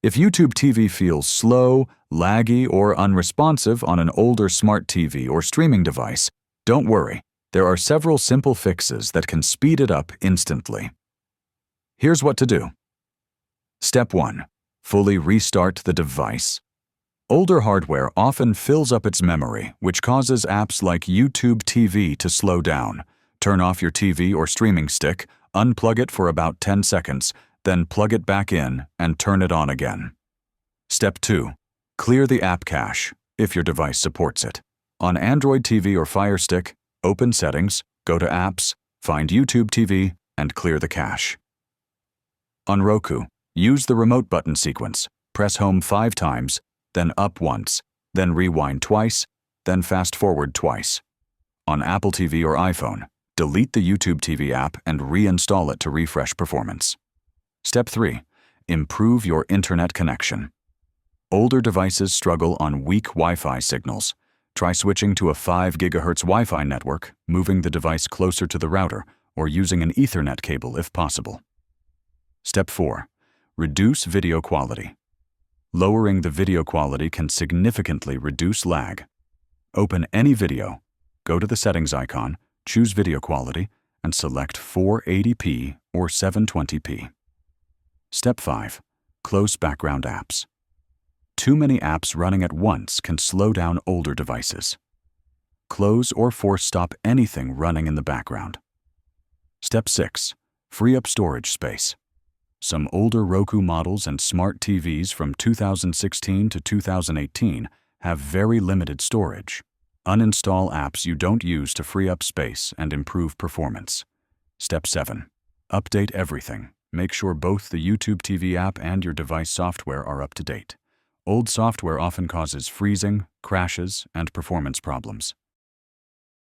If YouTube TV feels slow, laggy, or unresponsive on an older smart TV or streaming device, don't worry. There are several simple fixes that can speed it up instantly. Here's what to do. Step 1. Fully restart the device. Older hardware often fills up its memory, which causes apps like YouTube TV to slow down. Turn off your TV or streaming stick, unplug it for about 10 seconds, then plug it back in and turn it on again. Step 2. Clear the app cache, if your device supports it. On Android TV or Fire Stick, open Settings, go to Apps, find YouTube TV, and clear the cache. On Roku, use the remote button sequence. Press home 5 times, then up once, then rewind twice, then fast forward twice. On Apple TV or iPhone, delete the YouTube TV app and reinstall it to refresh performance. Step 3. Improve your internet connection. Older devices struggle on weak Wi-Fi signals. Try switching to a 5 GHz Wi-Fi network, moving the device closer to the router, or using an Ethernet cable if possible. Step 4. Reduce video quality. Lowering the video quality can significantly reduce lag. Open any video, go to the settings icon, choose video quality, and select 480p or 720p. Step 5. Close background apps. Too many apps running at once can slow down older devices. Close or force stop anything running in the background. Step 6. Free up storage space. Some older Roku models and smart TVs from 2016 to 2018 have very limited storage. Uninstall apps you don't use to free up space and improve performance. Step 7. Update everything. Make sure both the YouTube TV app and your device software are up to date. Old software often causes freezing, crashes, and performance problems.